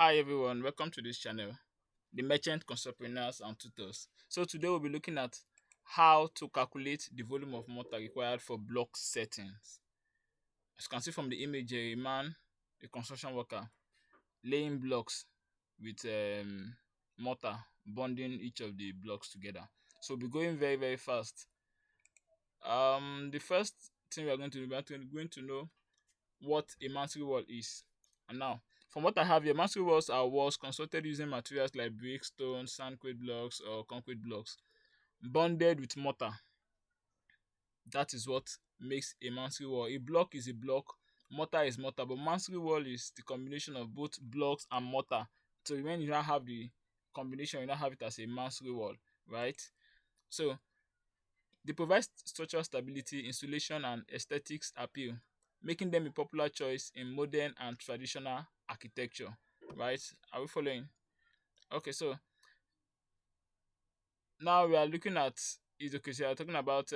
Hi everyone, welcome to this channel, the Merchant Construct-preneurs and Tutors. So today we'll be looking at how to calculate the volume of mortar required for block settings. As you can see from the image, a man, a construction worker, laying blocks with mortar, bonding each of the blocks together. So we'll be going very fast. The first thing we're going to know what a masonry wall is. And now, from what I have here, masonry walls are walls constructed using materials like brick, stone, sandquist blocks, or concrete blocks, bonded with mortar. That is what makes a masonry wall. A block is a block, mortar is mortar, but masonry wall is the combination of both blocks and mortar. So when you now have the combination, you now have it as a masonry wall, right? So they provide structural stability, insulation, and aesthetics appeal, making them a popular choice in modern and traditional architecture. Right? Are we following? Okay, so now we are looking at is okay. So we are talking about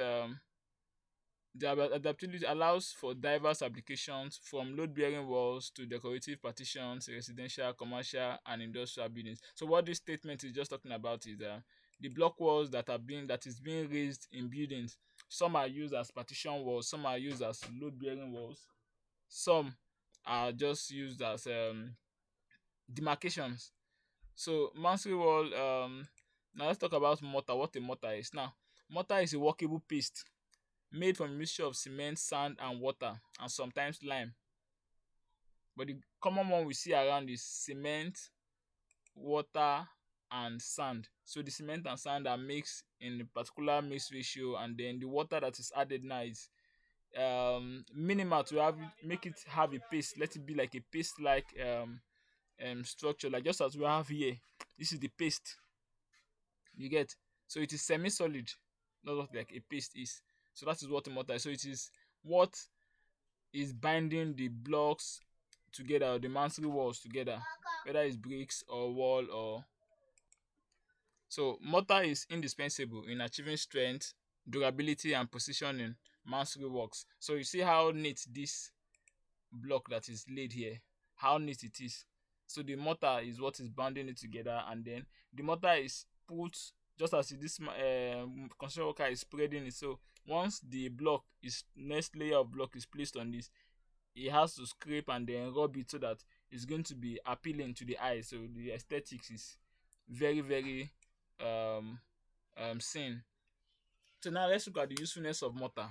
adaptability allows for diverse applications from load-bearing walls to decorative partitions, residential, commercial, and industrial buildings. So what this statement is just talking about is the block walls that is being raised in buildings. Some are used as partition walls, some are used as load-bearing walls, some are just used as demarcations. So masonry wall. Now let's talk about mortar. What a mortar is. Now, mortar is a workable paste made from a mixture of cement, sand, and water, and sometimes lime. But the common one we see around is cement, water, and sand. So the cement and sand are mixed in a particular mix ratio, and then the water that is added now is minimal to make it have a paste. Let it be like a paste like structure, like just as we have here. This is the paste, you get. So it is semi-solid, not what like a paste is. So that is what a mortar is. So it is what is binding the blocks together, or the masonry walls together, whether it's bricks or wall. Or so mortar is indispensable in achieving strength, durability, and precision in masonry works. So you see how neat this block that is laid here, how neat it is. So the mortar is what is binding it together, and then the mortar is put just as this construction worker is spreading it. So once the block is next layer of block is placed on this, he has to scrape and then rub it so that it's going to be appealing to the eye. So the aesthetics is very um seen. So now let's look at the usefulness of mortar.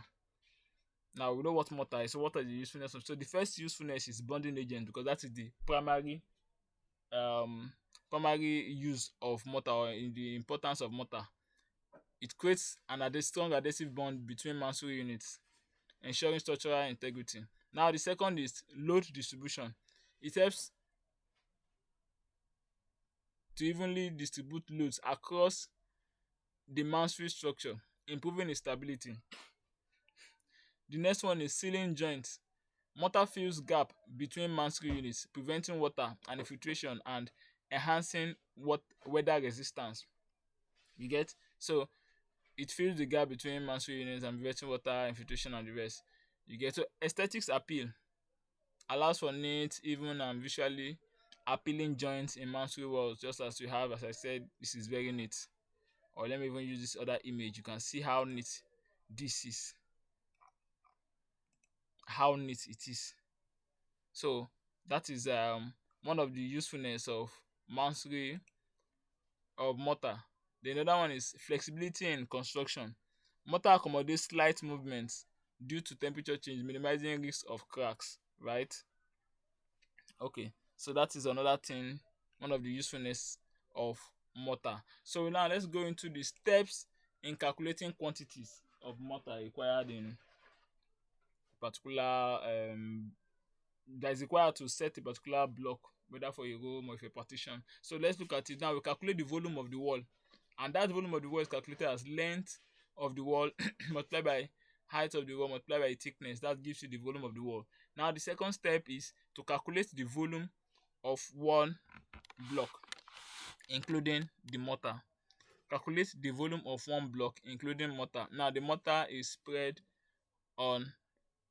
Now we know what mortar is. So what are the usefulness of? So the first usefulness is bonding agent, because that is the um primary use of mortar, or in the importance of mortar. It creates strong adhesive bond between masonry units, ensuring structural integrity. Now the second is load distribution. It helps to evenly distribute loads across the masonry structure, improving its stability. The next one is sealing joint. Mortar fills gap between masonry units, preventing water and infiltration and enhancing weather resistance. You get? So it fills the gap between masonry units and preventing water, infiltration, and the rest. You get? So aesthetics appeal allows for neat, even, and visually appealing joints in masonry walls, just as you have, as I said, this is very neat. Or let me even use this other image. You can see how neat this is, how neat it is. So that is one of the usefulness of masonry of mortar. The another one is flexibility in construction. Mortar accommodates slight movements due to temperature change, minimizing risk of cracks, right? Okay, so that is another thing, one of the usefulness of mortar. So now let's go into the steps in calculating quantities of mortar required in particular that is required to set a particular block, whether for a room or for a partition. So let's look at it now. We calculate the volume of the wall, and that volume of the wall is calculated as length of the wall multiplied by height of the wall multiplied by thickness. That gives you the volume of the wall. Now the second step is to calculate the volume of one block, including the mortar. Calculate the volume of one block, including mortar. Now the mortar is spread on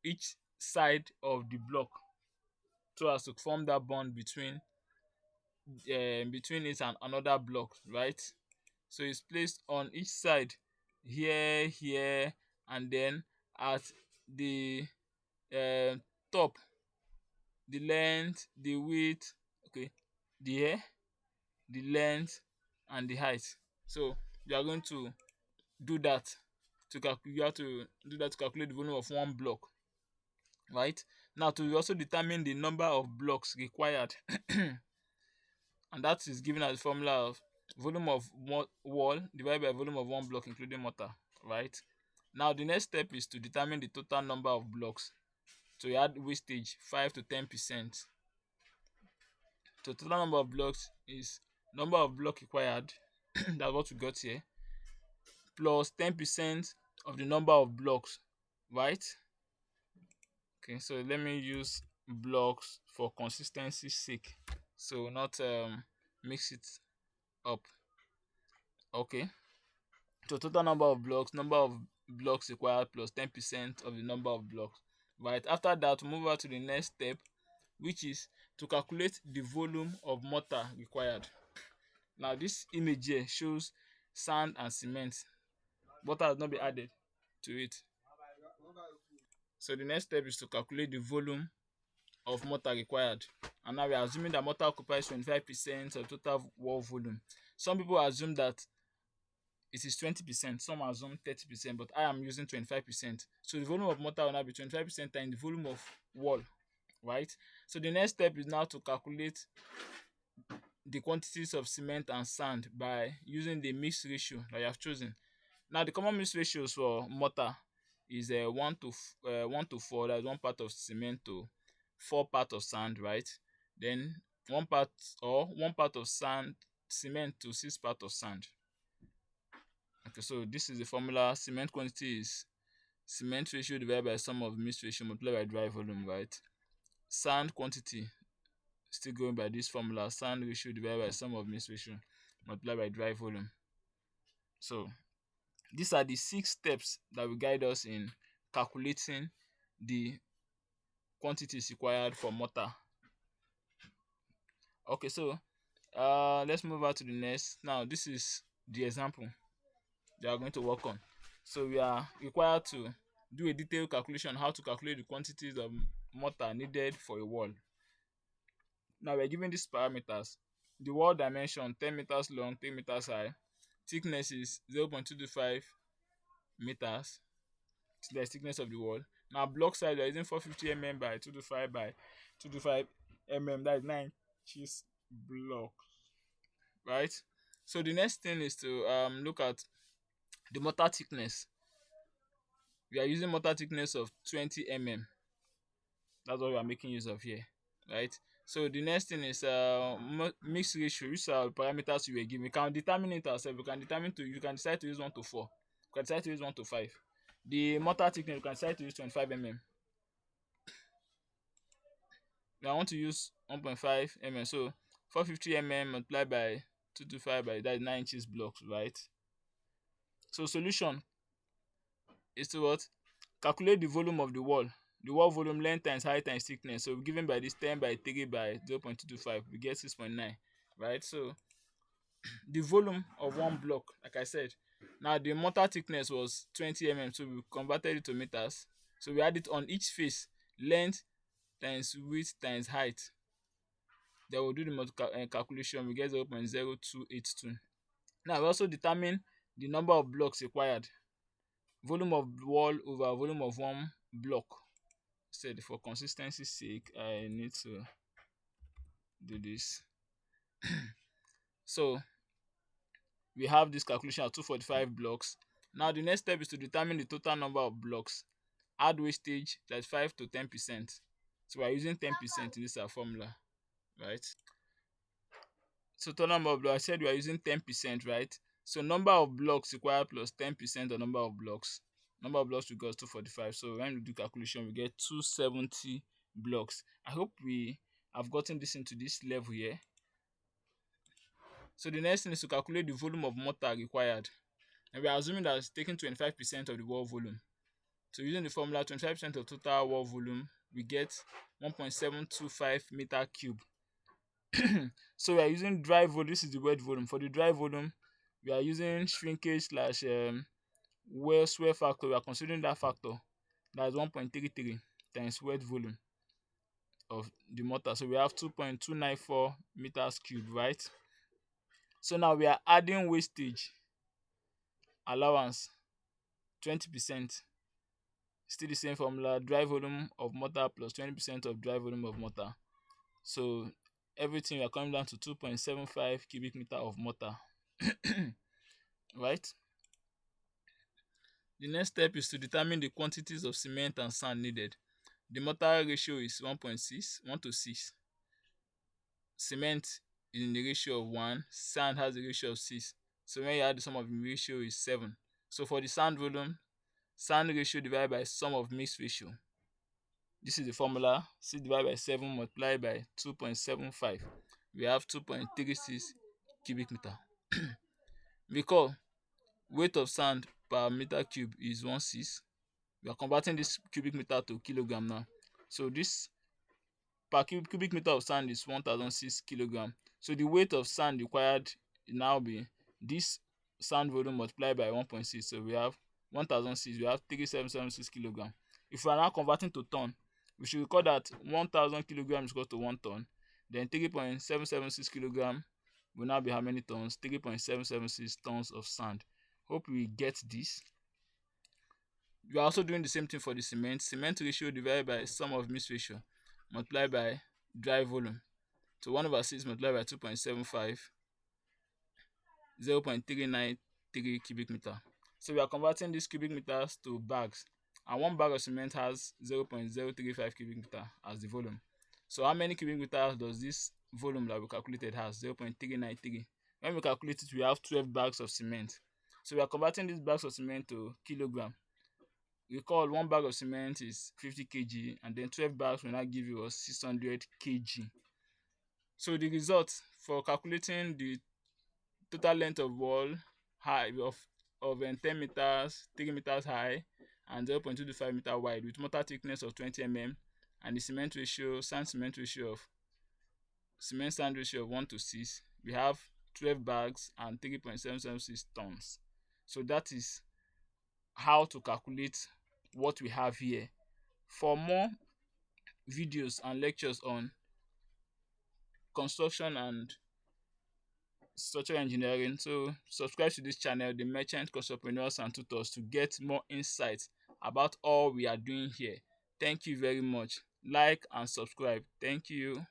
each side of the block so as to form that bond between between it and another block, right? So it's placed on each side, here, and then at the uh, top, the length, the width, okay, the here, the length, and the height. So you are going to do that you have to do that to calculate the volume of one block, right? Now to also determine the number of blocks required, and that is given as the formula of volume of wall divided by volume of one block including mortar, right? Now the next step is to determine the total number of blocks. So you add wastage 5 to 10%. So total number of blocks is number of block required that's what we got here, plus 10% of the number of blocks, right? Okay, so let me use blocks for consistency's sake, so not mix it up. Okay, so total number of blocks required plus 10% of the number of blocks, right? After that, we move on to the next step, which is to calculate the volume of mortar required. Now this image here shows sand and cement. Water has not been added to it. So the next step is to calculate the volume of mortar required. And now we are assuming that mortar occupies 25% of total wall volume. Some people assume that it is 20%, some assume 30%, but I am using 25%. So the volume of mortar will now be 25% times the volume of wall, right? So the next step is now to calculate the quantities of cement and sand by using the mix ratio that you have chosen. Now the common mix ratios for mortar is 1 to 4, that's 1 part of cement to 4 part of sand, right? Then 1 part of cement to 6 part of sand. Okay, so this is the formula. Cement quantity is cement ratio divided by sum of mix ratio multiplied by dry volume, right? Sand quantity, still going by this formula, sand ratio divided by sum of mix ratio multiplied by dry volume. So these are the 6 steps that will guide us in calculating the quantities required for mortar. Okay, so let's move on to the next. Now this is the example we are going to work on. So we are required to do a detailed calculation on how to calculate the quantities of mortar needed for a wall. Now we are given these parameters. The wall dimension 10 meters long, 10 meters high. Thickness is 0.225 meters. The thickness of the wall. Now block size, we are using 450 mm by 225 by 225 mm. That is 9 inches block, right? So the next thing is to look at the mortar thickness. We are using mortar thickness of 20 mm. That's what we are making use of here, right? So the next thing is mix ratio. Which are parameters we were given. We can determine it ourselves. You can decide to use 1 to 4. You can decide to use 1 to 5. The mortar thickness, you can decide to use 25 mm. I want to use 1.5 mm. So 450 mm multiplied by 225 by that is 9 inches blocks, right? So solution is to what? Calculate the volume of the wall. The wall volume, length times height times thickness. So given by this 10 by 3 by 0.225, we get 6.9, right? So the volume of one block, like I said, now the mortar thickness was 20 mm, so we converted it to meters. So we add it on each face, length times width times height. Then we'll do the calculation, we get 0.0282. Now we also determine the number of blocks required. Volume of wall over volume of one block. Said for consistency's sake, I need to do this. So we have this calculation of 245 blocks. Now the next step is to determine the total number of blocks. Add wastage, that's 5 to 10%. So we are using 10% in this formula, right? So total number of blocks, I said we are using 10%, right? So number of blocks required plus 10% of number of blocks. Number of blocks we got 245. So when we do calculation, we get 270 blocks. I hope we have gotten this into this level here. So the next thing is to calculate the volume of mortar required. And we are assuming that it's taking 25% of the wall volume. So using the formula 25% of total wall volume, we get 1.725 meter cube. So we are using dry volume. This is the wet volume. For the dry volume, we are using shrinkage slash well swell factor. We are considering that factor. That's 1.33 times wet volume of the mortar. So we have 2.294 meters cube, right? So now we are adding wastage allowance 20%. Still the same formula, dry volume of mortar plus 20% of dry volume of mortar. So everything we are coming down to 2.75 cubic meter of mortar. Right? The next step is to determine the quantities of cement and sand needed. The mortar ratio is 1.6, 1 to 6. Cement is in the ratio of 1, sand has a ratio of 6. So when you add the sum of the ratio is 7. So for the sand volume, sand ratio divided by sum of mix ratio. This is the formula. 6 divided by 7 multiplied by 2.75. We have 2.36 cubic meter. Recall, weight of sand per meter cube is 1.6. We are converting this cubic meter to kilogram now. So this per cubic meter of sand is 1006 kilogram. So the weight of sand required now be this sand volume multiplied by 1.6. So we have 1006, we have 3776 kilogram. If we are now converting to ton, we should record that 1000 kilogram is equal to 1 ton. Then 3.776 kilogram will now be how many tons? 3.776 tons of sand. Hope we get this. We are also doing the same thing for the cement. Cement ratio divided by sum of mix ratio multiplied by dry volume. So 1 over 6 multiplied by 2.75, 0.393 cubic meter. So we are converting these cubic meters to bags. And 1 bag of cement has 0.035 cubic meter as the volume. So how many cubic meters does this volume that we calculated has? 0.393. When we calculate it, we have 12 bags of cement. So we are converting these bags of cement to kilogram. Recall 1 bag of cement is 50 kg, and then 12 bags will now give you 600 kg. So the result for calculating the total length of wall high of 10 meters, 3 meters high, and 0.25 meter wide with mortar thickness of 20 mm, and the cement ratio, sand cement ratio of cement sand ratio of 1 to 6, we have 12 bags and 3.776 tons. So that is how to calculate what we have here. For more videos and lectures on construction and structural engineering, so subscribe to this channel, the Merchant Construct-preneurs and Tutors, to get more insights about all we are doing here. Thank you very much. Like and subscribe. Thank you.